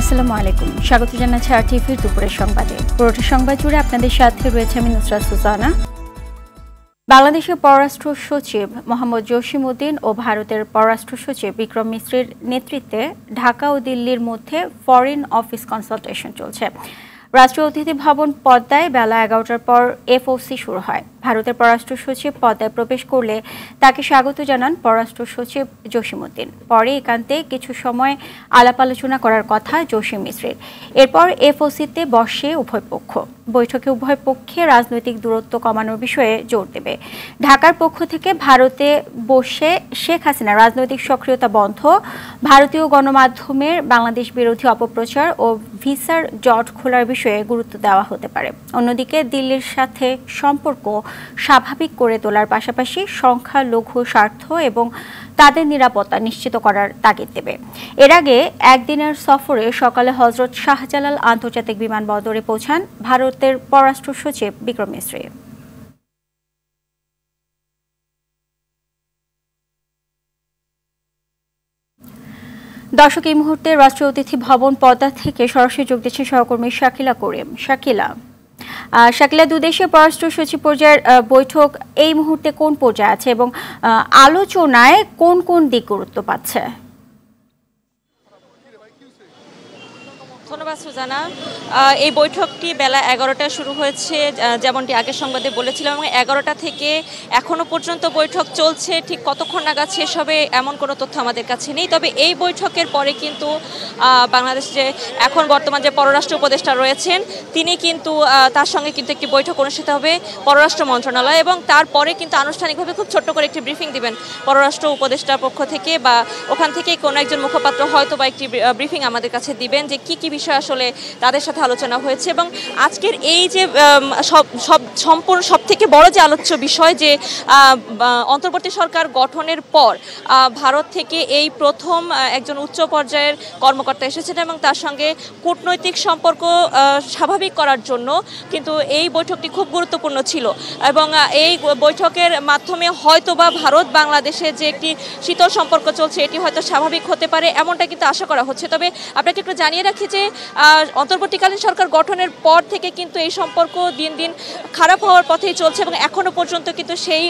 আসসালামু আলাইকুম, স্বাগত জানাচ্ছি আরটিভির দুপুরের সংবাদে। পুরোটা সংবাদ জুড়ে আপনাদের সাথে রয়েছে আমি নুসরাত সুজানা। বাংলাদেশের পররাষ্ট্র সচিব মোহাম্মদ জসিম উদ্দিন ও ভারতের পররাষ্ট্র সচিব বিক্রম মিশ্রির নেতৃত্বে ঢাকা ও দিল্লির মধ্যে ফরেন অফিস কনসালটেশন চলছে। রাষ্ট্রীয় অতিথি ভবন পদ্মায় বেলা 11টার পর এফওসি শুরু হয়। ভারতের পররাষ্ট্র সচিব পদ্মায় প্রবেশ করলে তাকে স্বাগত জানান পররাষ্ট্র সচিব জসিম উদ্দিন। পরে একান্তে কিছু সময় আলাপ আলোচনা করার কথা জসিম মিশ্রের। এরপর এফওসিতে বসে উভয় পক্ষ। বৈঠকে উভয় পক্ষে রাজনৈতিক দূরত্ব কমানোর বিষয়ে জোর দেবে। ঢাকার পক্ষ থেকে ভারতে বসে শেখ হাসিনা রাজনৈতিক সক্রিয়তা বন্ধ, ভারতীয় গণমাধ্যমের বাংলাদেশ বিরোধী অপপ্রচার ও ভিসার জট খোলার বিষয়ে গুরুত্ব দেওয়া হতে পারে। অন্যদিকে দিল্লির সাথে সম্পর্ক স্বাভাবিক করে তোলার পাশাপাশি সংখ্যালঘু স্বার্থ এবং তাদের নিরাপত্তা নিশ্চিত করার তাগিদ দেবে। এর আগে একদিনের সফরে সকালে হজরত শাহজালাল আন্তর্জাতিক বিমানবন্দরে পৌঁছান ভারতের পররাষ্ট্র সচিব বিক্রম মিশ্রি। দর্শক, এই মুহূর্তে রাষ্ট্রীয় অতিথি ভবন পদ্মা থেকে সরাসরি যোগ দিচ্ছেন সহকর্মী শাকিলা করিম। শাকিলা, দুদেশের পররাষ্ট্র সচিব পর্যায়ের বৈঠক এই মুহূর্তে কোন পর্যায়ে আছে এবং আলোচনায় কোন কোন দিক গুরুত্ব পাচ্ছে? ধন্যবাদ সুজানা। এই বৈঠকটি বেলা 11টায় শুরু হয়েছে, যেমনটি আগের সংবাদে বলেছিলাম, এবং 11টা থেকে এখনো পর্যন্ত বৈঠক চলছে। ঠিক কতক্ষণ নাগাদ শেষ হবে এমন কোনো তথ্য আমাদের কাছে নেই। তবে এই বৈঠকের পরে কিন্তু বাংলাদেশ যে এখন বর্তমান যে পররাষ্ট্র উপদেষ্টা রয়েছেন তিনি কিন্তু তার সঙ্গে কিন্তু একটি বৈঠক অনুষ্ঠিত হবে পররাষ্ট্র মন্ত্রণালয়, এবং তারপরে কিন্তু আনুষ্ঠানিকভাবে খুব ছোট্ট করে একটি ব্রিফিং দিবেন পররাষ্ট্র উপদেষ্টার পক্ষ থেকে, বা ওখান থেকে কোনো একজন মুখপাত্র হয়তো বা একটি ব্রিফিং আমাদের কাছে দিবেন যে কি কি বিষয় আসলে তাদের সাথে আলোচনা হয়েছে। এবং আজকের এই যে সম্পূর্ণ সব থেকে বড় যে আলোচ্য বিষয় যে অন্তর্বর্তী সরকার গঠনের পর ভারত থেকে এই প্রথম একজন উচ্চ পর্যায়ের কর্মকর্তা এসেছেন, এবং তার সঙ্গে কূটনৈতিক সম্পর্ক স্বাভাবিক করার জন্য কিন্তু এই বৈঠকটি খুব গুরুত্বপূর্ণ ছিল। এবং এই বৈঠকের মাধ্যমে হয়তো বা ভারত বাংলাদেশের যে একটি শীতল সম্পর্ক চলছে এটি হয়তো স্বাভাবিক হতে পারে, এমনটা কিন্তু আশা করা হচ্ছে। তবে আপনাকে একটু জানিয়ে রাখি যে অন্তর্বর্তীকালীন সরকার গঠনের পর থেকে কিন্তু এই সম্পর্ক দিন দিন খারাপ হওয়ার পথেই চলছে, এবং এখনো পর্যন্ত কিন্তু সেই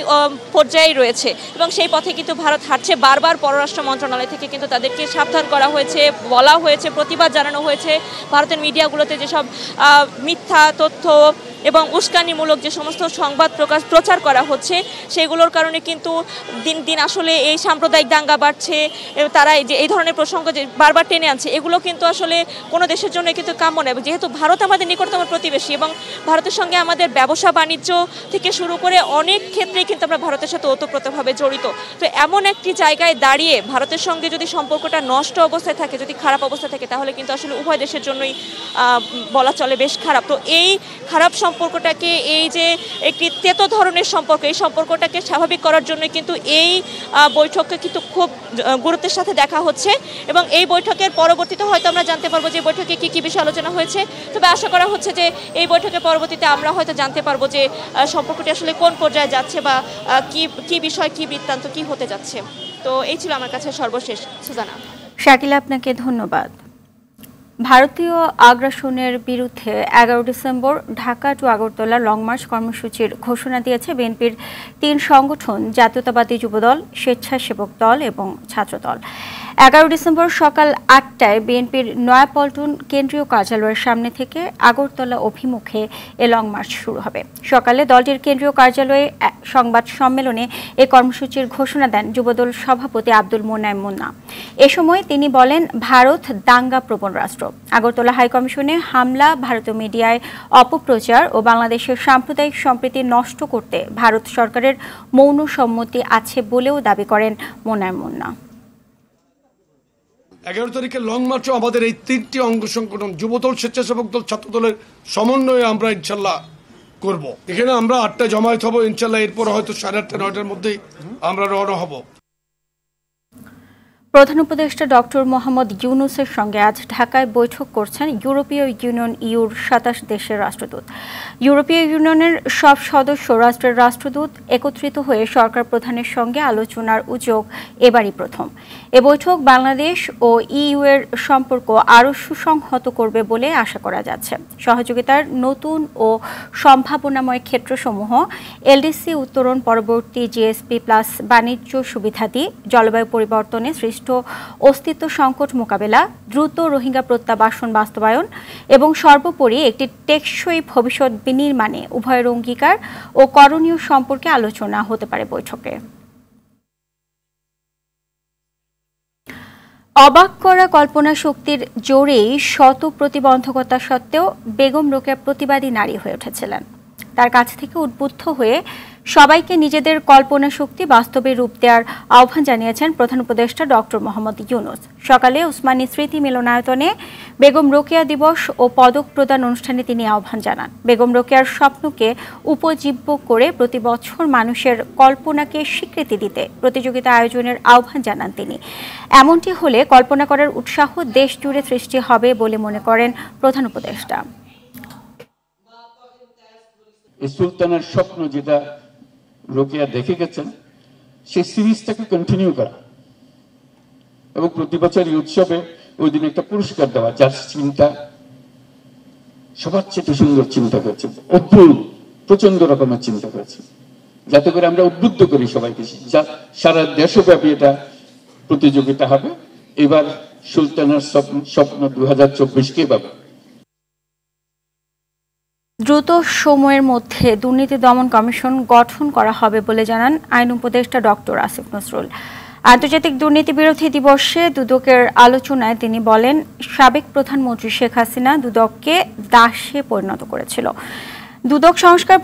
পর্যায়েই রয়েছে, এবং সেই পথে কিন্তু ভারত হাঁটছে। বারবার পররাষ্ট্র মন্ত্রণালয় থেকে কিন্তু তাদেরকে সাবধান করা হয়েছে, বলা হয়েছে, প্রতিবাদ জানানো হয়েছে। ভারতের মিডিয়াগুলোতে যেসব মিথ্যা তথ্য এবং উস্কানিমূলক যে সমস্ত সংবাদ প্রচার করা হচ্ছে সেগুলোর কারণে কিন্তু দিন দিন আসলে এই সাম্প্রদায়িক দাঙ্গা বাড়ছে। তারা যে এই ধরনের প্রসঙ্গ যে বারবার টেনে আনছে এগুলো কিন্তু আসলে কোনো দেশের জন্য কিন্তু কাম্য নয়। যেহেতু ভারত আমাদের নিকটতম প্রতিবেশী এবং ভারতের সঙ্গে আমাদের ব্যবসা বাণিজ্য থেকে শুরু করে অনেক ক্ষেত্রেই কিন্তু আমরা ভারতের সাথে ওতপ্রোতভাবে জড়িত। তো এমন একটি জায়গায় দাঁড়িয়ে ভারতের সঙ্গে যদি সম্পর্কটা নষ্ট অবস্থায় থাকে, যদি খারাপ অবস্থায় থাকে, তাহলে কিন্তু আসলে উভয় দেশের জন্যই বলা চলে বেশ খারাপ। তো এই খারাপ সম্পর্কটাকে, এই যে একটি তেতো ধরনের সম্পর্ক, এই সম্পর্কটাকে স্বাভাবিক করার জন্য কিন্তু এই বৈঠককে কিন্তু খুব গুরুত্বের সাথে দেখা হচ্ছে, এবং এই বৈঠকের পরবর্তীতে হয়তো আমরা জানতে পারবো যে বৈঠকে কি কি বিষয় আলোচনা হয়েছে। তবে আশা করা হচ্ছে যে এই বৈঠকের পরবর্তীতে আমরা হয়তো জানতে পারবো যে সম্পর্কটি আসলে কোন পর্যায়ে যাচ্ছে, বা কি বিষয়, কি বৃত্তান্ত, কি হতে যাচ্ছে। তো এই ছিল আমার কাছে সর্বশেষ। সুজানা। শাকিলা, আপনাকে ধন্যবাদ। ভারতীয় আগ্রাসনের বিরুদ্ধে 11 December Dhaka to Agartala long march কর্মসূচির ঘোষণা দিয়েছে বিএনপির 3 সংগঠন, জাতীয়তাবাদী যুবদল, স্বেচ্ছাসেবক দল এবং ছাত্রদল। 11 ডিসেম্বর সকাল 8টায় বিএনপির নয়াপল্টন কেন্দ্রীয় কার্যালয়ের সামনে থেকে আগরতলা অভিমুখে এ লং মার্চ শুরু হবে। সকালে দলটির কেন্দ্রীয় কার্যালয়ে সংবাদ সম্মেলনে এ কর্মসূচির ঘোষণা দেন যুবদল সভাপতি আব্দুল মোনায়েম মুন্না। এ সময় তিনি বলেন, ভারত দাঙ্গা প্রবণ রাষ্ট্র। আগরতলা হাইকমিশনে হামলা, ভারতীয় মিডিয়ায় অপপ্রচার ও বাংলাদেশের সাম্প্রদায়িক সম্প্রীতি নষ্ট করতে ভারত সরকারের মৌন সম্মতি আছে বলেও দাবি করেন মোনায়েম মুন্না। 11 তারিখে লং মার্চও আমাদের এই 3টি অঙ্গ সংগঠন, যুবদল, স্বেচ্ছাসেবক দল, ছাত্রদলের সমন্বয়ে আমরা ইনশাল্লাহ করব। এখানে আমরা 8টায় জমায়েত হব ইনশাল্লাহ। এরপর হয়তো 8:30 9টার মধ্যেই আমরা রওনা হব। প্রধান উপদেষ্টা ডক্টর মোহাম্মদ ইউনূসের সঙ্গে আজ ঢাকায় বৈঠক করছেন ইউরোপীয় ইউনিয়ন ইউর 27 দেশের রাষ্ট্রদূত। ইউরোপীয় ইউনিয়নের সব সদস্য রাষ্ট্রের রাষ্ট্রদূত একত্রিত হয়ে সরকার প্রধানের সঙ্গে আলোচনার উদ্যোগ এবারই প্রথম। এ বৈঠক বাংলাদেশ ও ইইউ এর সম্পর্ক আরও সুসংহত করবে বলে আশা করা যাচ্ছে। সহযোগিতার নতুন ও সম্ভাবনাময় ক্ষেত্রসমূহ এলডিসি উত্তরণ পরবর্তী জিএসপি প্লাস বাণিজ্য সুবিধাদি, জলবায়ু পরিবর্তনে সৃষ্ট অস্তিত্ব সংকট মোকাবেলা, দ্রুত রোহিঙ্গা প্রত্যাবাসন বাস্তবায়ন এবং সর্বোপরি একটি টেকসই ভবিষ্যৎ বিনির্মাণে উভয়ের অঙ্গীকার ও করণীয় সম্পর্কে আলোচনা হতে পারে বৈঠকে। অবাক করা কল্পনা শক্তির জোরেই শত প্রতিবন্ধকতা সত্ত্বেও বেগম রোকেয়া প্রতিবাদী নারী হয়ে উঠেছিলেন। তার কাছ থেকে উদ্বুদ্ধ হয়ে সবাইকে নিজেদের কল্পনা শক্তি বাস্তবে রূপ দেওয়ার আহ্বান জানিয়েছেন প্রধান উপদেষ্টা ডক্টর মোহাম্মদ ইউনূস। সকালে উসমানী স্মৃতি মিলনায়তনে বেগম রোকেয়া দিবস ও পদক প্রদান অনুষ্ঠানে তিনি আহ্বান জানান, বেগম রোকেয়ার স্বপ্নকে উপজীব্য করে প্রতি বছর মানুষের কল্পনাকে স্বীকৃতি দিতে প্রতিযোগিতা আয়োজনের আহ্বান জানান তিনি। এমনটি হলে কল্পনা করার উৎসাহ দেশ জুড়ে সৃষ্টি হবে বলে মনে করেন প্রধান উপদেষ্টা। সুলতানের স্বপ্ন যেটা রোকেয়া দেখে গেছেন, সেই সিরিজটাকে কন্টিনিউ করা এবং প্রতি বছর এই উৎসবে ওই দিন একটা পুরস্কার দেওয়া, যার চিন্তা সবার চেয়ে সুন্দর চিন্তা করেছে, অদ্ভুত প্রচন্ড রকমের চিন্তা করেছে, যাতে করে আমরা উদ্বুদ্ধ করি সবাইকে। সারা দেশব্যাপী এটা প্রতিযোগিতা হবে। এবার সুলতানের স্বপ্ন 2024 কে পাবে। দ্রুত সময়ের মধ্যে দুর্নীতি দমন কমিশন গঠন করা হবে বলে জানান আইন উপদেষ্টা ডক্টর আসিফ নজরুল। আন্তর্জাতিক দুর্নীতি বিরোধী দিবসে দুদকের আলোচনায় তিনি বলেন, সাবেক প্রধানমন্ত্রী শেখ হাসিনা দুদককে দাসে পরিণত করেছিল। দুদক সংস্কার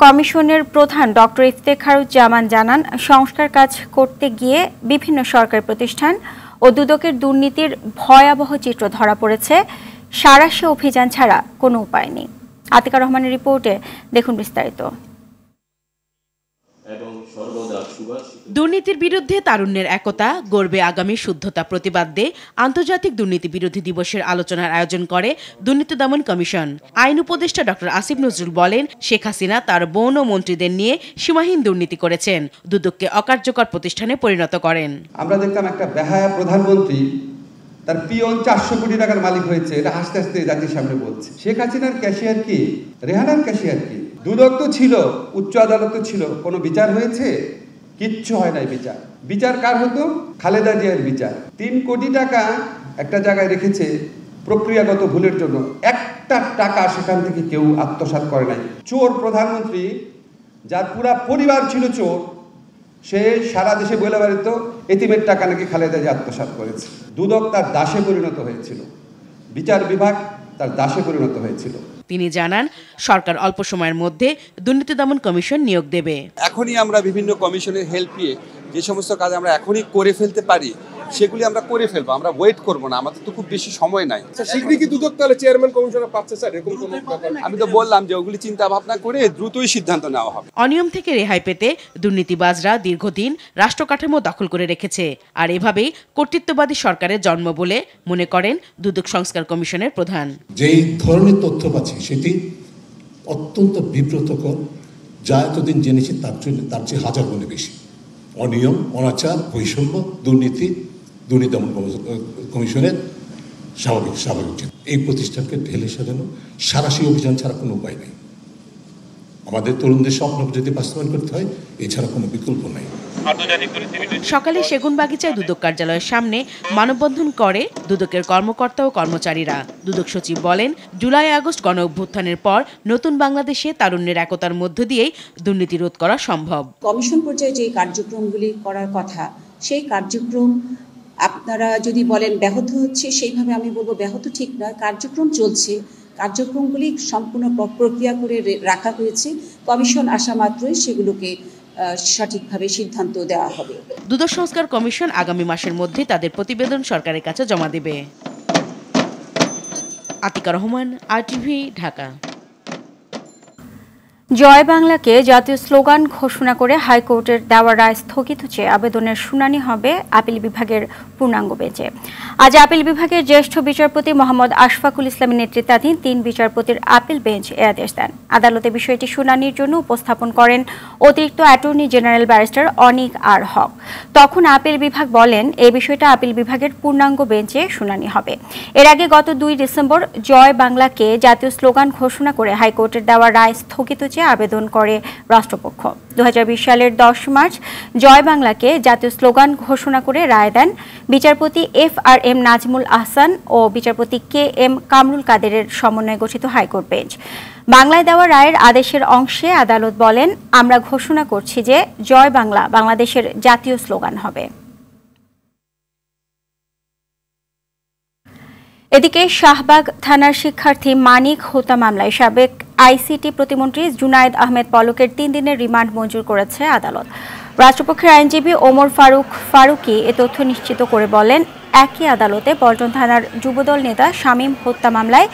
কমিশনের প্রধান ডক্টর ইফতেখারুজ্জামান জানান, সংস্কার কাজ করতে গিয়ে বিভিন্ন সরকারি প্রতিষ্ঠান ও দুদকের দুর্নীতির ভয়াবহ চিত্র ধরা পড়েছে। সাঁড়াশি অভিযান ছাড়া কোনো উপায় নেই। আতিকা রহমানের রিপোর্টে দেখুন বিস্তারিত। দুর্নীতির বিরুদ্ধে তারুণ্যের একতা গড়বে আগামী শুদ্ধতা প্রতিবাদে আন্তর্জাতিক দুর্নীতি বিরোধী দিবসের আলোচনার আয়োজন করে দুর্নীতি দমন কমিশন। আইন উপদেষ্টা ডক্টর আসিফ নজরুল বলেন, শেখ হাসিনা তার বোন ও মন্ত্রীদের নিয়ে সীমাহীন দুর্নীতি করেছেন, দুদককে অকার্যকর প্রতিষ্ঠানে পরিণত করেন। আমরা দেখলাম একটা বেহায়া প্রধানমন্ত্রী, তার পিয়ন 400 কোটি টাকার মালিক হয়েছে, এটা হাসতে হাসতে জাতির সামনে বলছে। শেখ হাসিনার ক্যাশিয়ার কি, রেহানার ক্যাশিয়ার কি? দুদক তো ছিল, উচ্চ আদালত তো ছিল, কোনো বিচার হয়েছে? কিচ্ছু হয় নাই। বিচার কার হতো? খালেদা জিয়ার বিচার। 3 কোটি টাকা একটা জায়গায় রেখেছে প্রক্রিয়াগত ভুলের জন্য, একটা টাকা সেখান থেকে কেউ আত্মসাৎ করে নাই। চোর প্রধানমন্ত্রী, যার পুরা পরিবার ছিল চোর, সে সারা দেশে বলে বেড়াতো এতিমের টাকা নাকি খালেদা জিয়া আত্মসাৎ করেছে। দুদক তার দাসে পরিণত হয়েছিল, বিচার বিভাগ তার দাসে পরিণত হয়েছিল। তিনি জানান, সরকার অল্প সময়ের মধ্যে দুর্নীতি দমন কমিশন নিয়োগ দেবে। এখনই আমরা বিভিন্ন কমিশনের হেল্প নিয়ে যে সমস্ত কাজ আমরা এখনই করে ফেলতে পারি সেগুলি আমরা করে ফেলবো, আমরা ওয়েট করব না, আমাদের তো খুব বেশি সময় নাই। শীঘ্রই কি দুদক তাহলে চেয়ারম্যান কমিশনার পাচ্ছে স্যার, এরকম কোনো ব্যাপার? আমি তো বললাম যে ওগুলি চিন্তা ভাবনা করে দ্রুতই সিদ্ধান্ত নেওয়া হবে। অনিয়ম থেকে রেহাই পেতে দুর্নীতিবাজরা দীর্ঘদিন রাষ্ট্র কাঠামো দখল করে রেখেছে, আর এভাবেই কর্তৃত্ববাদী সরকারের জন্ম বলে মনে করেন দুদক সংস্কার কমিশনের প্রধান। যেই ধরনের তথ্য পাচ্ছি সেটি অত্যন্ত বিব্রতকর, যা এতদিন জেনেছি তার চেয়ে হাজার গুণে বেশি। অনিয়ম, অনাচার, বৈষম্য, দুর্নীতি দমন কমিশনের স্বাভাবিক এই প্রতিষ্ঠানকে ঢেলে সাজানো, সাঁড়াশি অভিযান ছাড়া কোনো উপায় নেই। আমাদের তরুণদের স্বপ্ন যদি বাস্তবায়ন করতে হয়, এছাড়া কোনো বিকল্প নাই। সকালে সেগুনবাগিচায় দুদক কার্যালয়ের সামনে মানববন্ধন করে দুদকের কর্মকর্তা ও কর্মচারীরা। দুদক সচিব বলেন, জুলাই আগস্ট গণ অভ্যুত্থানের পর নতুন বাংলাদেশে তারুণ্যের একতার মধ্য দিয়েই দুর্নীতি রোধ করা সম্ভব। কমিশন পর্যায়ে যে কার্যক্রমগুলি করার কথা, সেই কার্যক্রম আপনারা যদি বলেন ব্যাহত হচ্ছে, সেইভাবে আমি বলবো ব্যাহত ঠিক নয়, কার্যক্রম চলছে। কার্যক্রমগুলি সম্পূর্ণ প্রক্রিয়া করে রাখা হয়েছে। কমিশন আসা মাত্রই সেগুলোকে সঠিকভাবে সিদ্ধান্ত দেওয়া হবে। দুদক সংস্কার কমিশন আগামী মাসের মধ্যে তাদের প্রতিবেদন সরকারের কাছে জমা দেবে। আতিকা রহমান, RTV, ঢাকা। জয় বাংলাকে জাতীয় স্লোগান ঘোষণা করে হাইকোর্টের দেওয়া রায় স্থগিত চেয়ে আবেদনের শুনানি হবে আপিল বিভাগের পূর্ণাঙ্গ বেঞ্চে। আজ আপিল বিভাগের জ্যেষ্ঠ বিচারপতি মোহাম্মদ আশফাকুল ইসলামের নেতৃত্বাধীন 3 বিচারপতির আপিল বেঞ্চ এ আদেশ দেন। আদালতে বিষয়টি শুনানির জন্য উপস্থাপন করেন অতিরিক্ত অ্যাটর্নি জেনারেল ব্যারিস্টার অনিক আর হক। তখন আপিল বিভাগ বলেন এই বিষয়টা আপিল বিভাগের পূর্ণাঙ্গ বেঞ্চে শুনানি হবে। এর আগে গত 2 ডিসেম্বর জয় বাংলাকে জাতীয় স্লোগান ঘোষণা করে হাইকোর্টের দেওয়া রায় স্থগিত আবেদন করে রাষ্ট্রপক্ষ। 2020 সালের 10 মার্চ জয় বাংলাকে জাতীয় স্লোগান ঘোষণা করে রায় দেন বিচারপতি FRM নাজমুল আহসান ও বিচারপতি KM কামরুল কাদেরের সমন্বয়ে গঠিত হাইকোর্ট বেঞ্চ। বাংলায় দেওয়া রায়ের আদেশের অংশে আদালত বলেন, আমরা ঘোষণা করছি যে জয় বাংলা বাংলাদেশের জাতীয় স্লোগান হবে। এদিকে শাহবাগ থানার শিক্ষার্থী মানিক হত্যা মামলায় সাবেক আইসিটি প্রতিমন্ত্রী জুনায়েদ আহমেদ পলকের 3 দিনের রিমান্ড মঞ্জুর করেছে আদালত। রাষ্ট্রপক্ষের আইনজীবী ওমর ফারুকি এ তথ্য নিশ্চিত করে বলেন, একই আদালতে পল্টন থানার যুবদল নেতা শামীম হত্যা মামলায়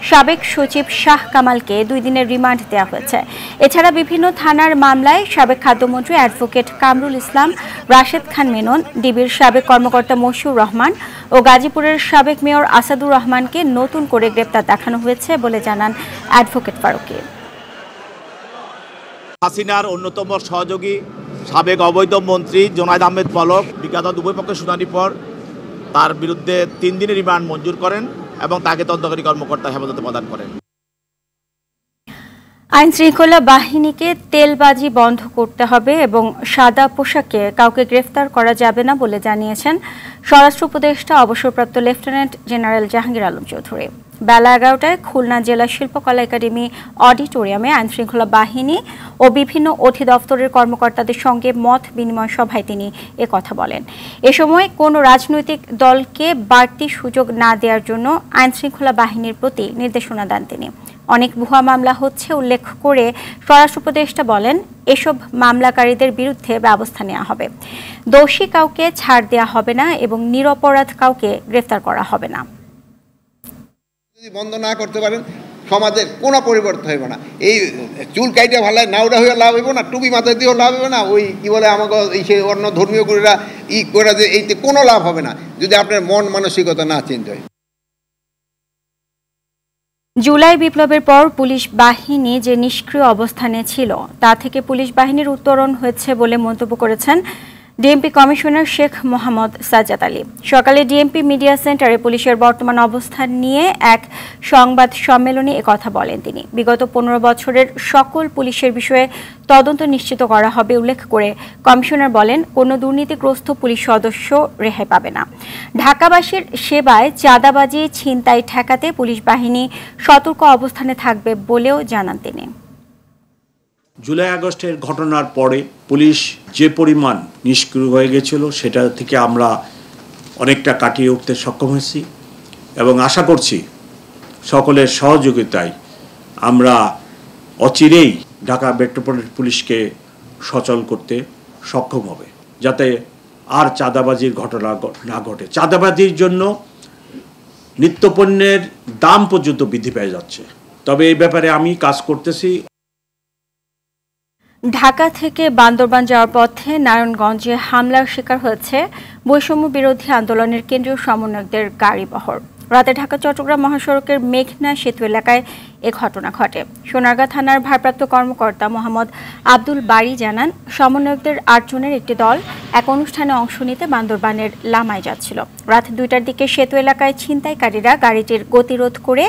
সাবেক সচিব শাহ কামালকে 2 দিনের রিমান্ড দেওয়া হয়েছে। এছাড়া বিভিন্ন থানার মামলায় সাবেক খাদ্যমন্ত্রী অ্যাডভোকেট কামরুল ইসলাম, রাশেদ খান মেনন, ডিবির সাবেক কর্মকর্তা মশিউর রহমান ও গাজীপুরের সাবেক মেয়র আসাদুর রহমানকে নতুন করে গ্রেপ্তার দেখানো হয়েছে বলে জানান অ্যাডভোকেট ফারুকি। হাসিনার অন্যতম সহযোগী সাবেক অবৈধ মন্ত্রী জুনায়েদ আহমেদ পলক বিগত দুই পক্ষের শুনানির পর তার বিরুদ্ধে 3 দিনের রিমান্ড মঞ্জুর করেন এবং তাকে তদন্তকারী কর্মকর্তা হেফাজতে প্রদান করেন। আইন শৃঙ্খলা বাহিনীকে তেলবাজি বন্ধ করতে হবে এবং সাদা পোশাকে কাউকে গ্রেফতার করা যাবে না বলে জানিয়েছেন স্বরাষ্ট্র উপদেষ্টা অবসরপ্রাপ্ত লেফটেন্যান্ট জেনারেল জাহাঙ্গীর আলম চৌধুরী। বেলা 11টায় খুলনা জেলা শিল্পকলা একাডেমি অডিটোরিয়ামে আইন শৃঙ্খলা বাহিনী ও বিভিন্ন অধিদপ্তরের কর্মকর্তাদের সঙ্গে মত বিনিময় সভায় তিনি কথা বলেন। এ সময় কোনো রাজনৈতিক দলকে বাড়তি সুযোগ না দেওয়ার জন্য আইন শৃঙ্খলা বাহিনীর প্রতি নির্দেশনা দেন তিনি। অনেক ভুয়া মামলা হচ্ছে উল্লেখ করে স্বরাষ্ট্র উপদেষ্টা বলেন, এসব মামলাকারীদের বিরুদ্ধে ব্যবস্থা নেওয়া হবে। দোষী কাউকে ছাড় দেওয়া হবে না এবং নিরপরাধ কাউকে গ্রেফতার করা হবে না। যদি বন্ধ না করতে পারেন সমাজের কোনো পরিবর্তন হইব না। এই চুল কাইটা ভালায় নাউডা হয়ে লাভ হইব না, টুপি মাথায় দিয়েও লাভ হবে না, ওই কি বলে আমাকে এই সে অন্য ধর্মীয় গুরুরা করে যে এইতে কোনো লাভ হবে না যদি আপনার মন মানসিকতা না চেঞ্জ হয়। জুলাই বিপ্লবের পর পুলিশ বাহিনী যে নিষ্ক্রিয় অবস্থানে ছিল তা থেকে পুলিশ বাহিনীর উত্তরণ হয়েছে বলে মন্তব্য করেছেন ডিএমপি কমিশনার শেখ মোহাম্মদ সাজ্জাদ আলী। সকালে ডিএমপি মিডিয়া সেন্টারে পুলিশের বর্তমান অবস্থান নিয়ে এক সংবাদ সম্মেলনে একথা বলেন তিনি। বিগত 15 বছরের সকল পুলিশের বিষয়ে তদন্ত নিশ্চিত করা হবে উল্লেখ করে কমিশনার বলেন, কোনো দুর্নীতিগ্রস্ত পুলিশ সদস্য রেহাই পাবে না। ঢাকাবাসীর সেবায় চাঁদাবাজি ছিনতাই ঠেকাতে পুলিশ বাহিনী সতর্ক অবস্থানে থাকবে বলেও জানান তিনি। জুলাই আগস্টের ঘটনার পরে পুলিশ যে পরিমাণ নিষ্ক্রিয় হয়ে গেছিল সেটা থেকে আমরা অনেকটা কাটিয়ে উঠতে সক্ষম হয়েছি এবং আশা করছি সকলের সহযোগিতায় আমরা অচিরেই ঢাকা মেট্রোপলিটন পুলিশকে সচল করতে সক্ষম হবে, যাতে আর চাঁদাবাজির ঘটনা না ঘটে। চাঁদাবাজির জন্য নিত্যপণ্যের দাম পর্যন্ত বৃদ্ধি পেয়ে যাচ্ছে। তবে এই ব্যাপারে আমি কাজ করতেছি। ঢাকা থেকে বান্দরবান যাওয়ার পথে নারায়ণগঞ্জে হামলার শিকার হয়েছে বৈষম্য বিরোধী আন্দোলনের কেন্দ্রীয় সমন্বয়কদের গাড়িবহর। রাতে ঢাকা চট্টগ্রাম মহাসড়কের মেঘনা সেতু এলাকায় এ ঘটনা ঘটে। সোনারগাঁ থানার ভারপ্রাপ্ত কর্মকর্তা মোহাম্মদ আব্দুল বারী জানান, সমন্বয়কদের 8 জনের একটি দল এক অনুষ্ঠানে অংশ নিতে বান্দরবানের লামায় যাচ্ছিল। রাত 2টার দিকে সেতু এলাকায় ছিনতাইকারীরা গাড়িটির গতিরোধ করে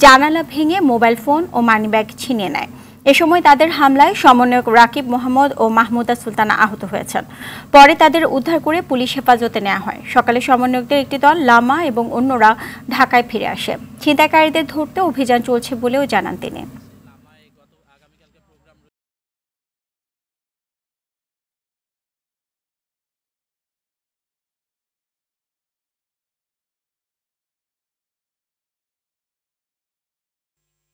জানালা ভেঙে মোবাইল ফোন ও মানিব্যাগ ছিনিয়ে নেয়। এ সময় তাদের হামলায় সমন্বয়ক রাকিব মোহাম্মদ ও মাহমুদা সুলতানা আহত হয়েছেন। পরে তাদের উদ্ধার করে পুলিশ হেফাজতে নেওয়া হয়। সকালে সমন্বয়কদের একটি দল লামা এবং অন্যরা ঢাকায় ফিরে আসে। ছিনতাইকারীদের ধরতে অভিযান চলছে বলেও জানান তিনি।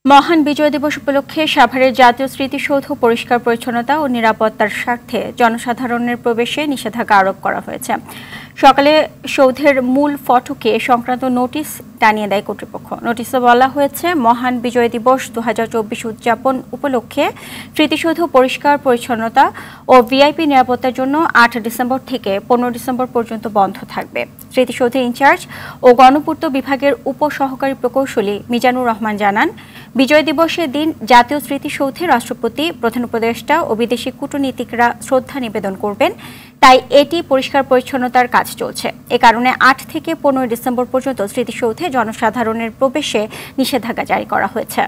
মহান বিজয় দিবস উপলক্ষে সাভারের জাতীয় স্মৃতিসৌধ পরিষ্কার পরিচ্ছন্নতা ও নিরাপত্তার স্বার্থে জনসাধারণের প্রবেশে নিষেধাজ্ঞা আরোপ করা হয়েছে। সকালে সৌধের মূল ফটকে সংক্রান্ত নোটিশ টানিয়ে দেয় কর্তৃপক্ষ। নোটিশে বলা হয়েছে, মহান বিজয় দিবস 2024 উদযাপন উপলক্ষে স্মৃতিসৌধ পরিষ্কার পরিচ্ছন্নতা ও ভিআইপি নিরাপত্তার জন্য 8 ডিসেম্বর থেকে 15 ডিসেম্বর পর্যন্ত বন্ধ থাকবে। স্মৃতিসৌধের ইনচার্জ ও গণপূর্ত বিভাগের উপসহকারী প্রকৌশলী মিজানুর রহমান জানান, বিজয় দিবসের দিন জাতীয় স্মৃতিসৌধে রাষ্ট্রপতি, প্রধান উপদেষ্টা ও বিদেশি কূটনীতিকরা শ্রদ্ধা নিবেদন করবেন। তাই এটি পরিষ্কার পরিচ্ছন্নতার কাজ চলছে। এ কারণে 8 থেকে 15 ডিসেম্বর পর্যন্ত স্মৃতিসৌধে জনসাধারণের প্রবেশে নিষেধাজ্ঞা জারি করা হয়েছে।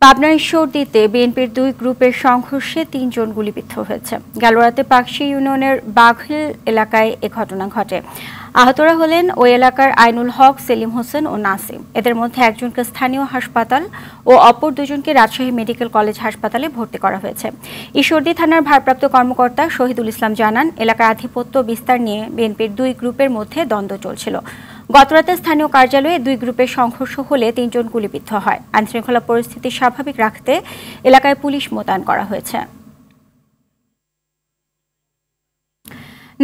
পাবনার ঈশ্বরদীতে বিএনপির 2 গ্রুপের সংঘর্ষে 3 জন গুলিবিদ্ধ হয়েছে। গেল রাতে পাকশী ইউনিয়নের বাঘিল এলাকায় এ ঘটনা ঘটে। আহতরা হলেন ওই এলাকার আইনুল হক, সেলিম হোসেন ও নাসিম। এদের মধ্যে একজনকে স্থানীয় হাসপাতাল ও অপর 2 জনকে রাজশাহী মেডিকেল কলেজ হাসপাতালে ভর্তি করা হয়েছে। ঈশ্বরদী থানার ভারপ্রাপ্ত কর্মকর্তা শহীদুল ইসলাম জানান, এলাকার আধিপত্য বিস্তার নিয়ে বিএনপির 2 গ্রুপের মধ্যে দ্বন্দ্ব চলছিল। গতরাতে স্থানীয় কার্যালয়ে 2 গ্রুপের সংঘর্ষ হলে 3 জন গুলিবিদ্ধ হয়। আইনশৃঙ্খলা পরিস্থিতি স্বাভাবিক রাখতে এলাকায় পুলিশ মোতায়েন করা হয়েছে।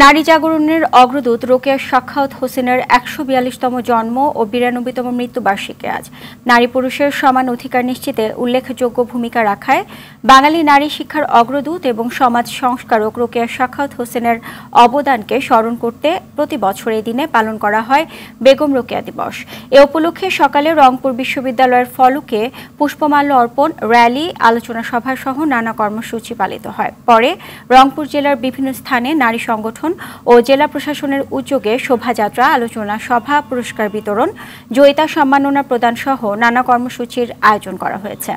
নারী জাগরণের অগ্রদূত রোকেয়া সাখাওয়াত হোসেনের 142তম জন্ম ও 92তম মৃত্যুবার্ষিকী আজ। নারী পুরুষের সমান অধিকার নিশ্চিতে উল্লেখযোগ্য ভূমিকা রাখায় বাঙালি নারী শিক্ষার অগ্রদূত এবং সমাজ সংস্কারক রোকেয়া সাখাওয়াত হোসেনের অবদানকে স্মরণ করতে প্রতি বছর এই দিনে পালন করা হয় বেগম রোকেয়া দিবস। এ উপলক্ষে সকালে রংপুর বিশ্ববিদ্যালয়ের ফলকে পুষ্পমাল্য অর্পণ, র্যালি, আলোচনা সভা সহ নানা কর্মসূচি পালিত হয়। পরে রংপুর জেলার বিভিন্ন স্থানে নারী সংগঠন ও জেলা প্রশাসনের উদ্যোগে শোভাযাত্রা, আলোচনা সভা, পুরস্কার বিতরণ, জয়িতা সম্মাননা প্রদান সহ নানা কর্মসূচির আয়োজন করা হয়েছে।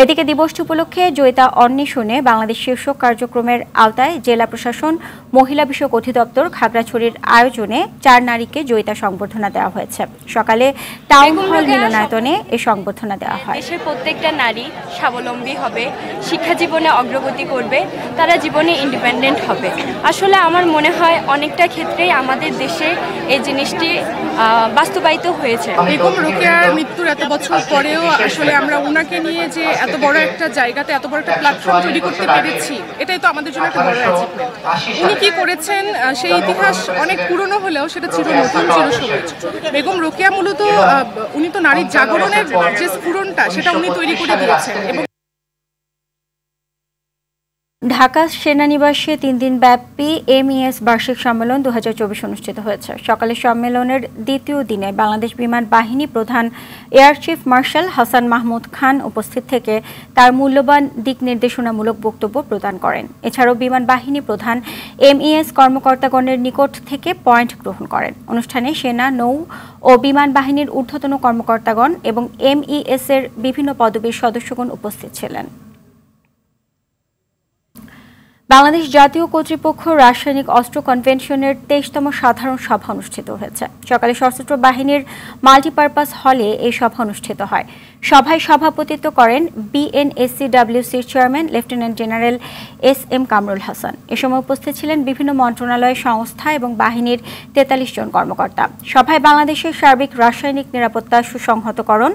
এদিকে দিবসটি উপলক্ষে জয়িতা অন্বেষণে বাংলাদেশ শীর্ষক কার্যক্রমের আওতায় জেলা প্রশাসন, মহিলা বিষয়ক অধিদপ্তর, খাগড়াছড়ির আয়োজনে 4 নারীকে জয়িতা সংবর্ধনা দেওয়া হয়েছে। সকালে টাউন হল মিলনায়তনে এই সংবর্ধনা দেওয়া হয়। দেশের প্রত্যেকটা নারী স্বাবলম্বী হবে, শিক্ষা জীবনে অগ্রগতি করবে, তারা জীবনে ইন্ডিপেন্ডেন্ট হবে। আসলে আমার মনে হয় অনেকটা ক্ষেত্রেই আমাদের দেশে এই জিনিসটি বাস্তবায়িত হয়েছে। বেগম রোকেয়ার মৃত্যুর এত বছর পরেও আসলে আমরা ওনাকে নিয়ে যে এত বড় একটা জায়গাতে এত বড় একটা প্ল্যাটফর্ম তৈরি করতে পেরেছি, এটাই তো আমাদের জন্য একটা বড় অ্যাচিভমেন্ট। উনি কি করেছেন সেই ইতিহাস অনেক পুরনো হলেও সেটা চির নতুন, চির সবুজ। বেগম রোকেয়া মূলত উনি তো নারীর জাগরণের যে স্ফুরণটা সেটা উনি তৈরি করে দিয়েছেন। এবং ঢাকা সেনানিবাসে 3 দিন ব্যাপী MES বার্ষিক সম্মেলন 2024 অনুষ্ঠিত হয়েছে। সকালে সম্মেলনের দ্বিতীয় দিনে বাংলাদেশ বিমান বাহিনী প্রধান air chief marshal Hasan Mahmud Khan উপস্থিত থেকে তার মূল্যবান দিক নির্দেশনামূলক বক্তব্য প্রদান করেন। এছাড়াও বিমান বাহিনী প্রধান MES কর্মকর্তাগণের নিকট থেকে পয়েন্ট গ্রহণ করেন। অনুষ্ঠানে সেনা, নৌ ও বিমান বাহিনীর ঊর্ধ্বতন কর্মকর্তাগণ এবং MES এর বিভিন্ন পদবীর সদস্যগণ উপস্থিত ছিলেন। বাংলাদেশ জাতীয় কর্তৃপক্ষ রাসায়নিক অস্ত্র কনভেনশনের 23তম সাধারণ সভা অনুষ্ঠিত হয়েছে। সকালে সশস্ত্র বাহিনীর মাল্টিপারপাস হলে এই সভা অনুষ্ঠিত হয়। সভায় সভাপতিত্ব করেন BNSCWCর chairman lieutenant general SM Kamrul Hasan. এ সময় উপস্থিত ছিলেন বিভিন্ন মন্ত্রণালয়, সংস্থা এবং বাহিনীর 43 জন কর্মকর্তা। সভায় বাংলাদেশের সার্বিক রাসায়নিক নিরাপত্তা সুসংহতকরণ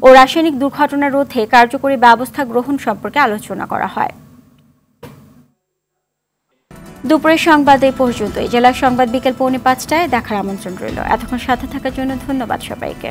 ও রাসায়নিক দুর্ঘটনা রোধে কার্যকরী ব্যবস্থা গ্রহণ সম্পর্কে আলোচনা করা হয়। দুপুরের সংবাদ এই পর্যন্তই। জেলা সংবাদ বিকেল 4:45টায় দেখার আমন্ত্রণ রইল। এতক্ষণ সাথে থাকার জন্য ধন্যবাদ সবাইকে।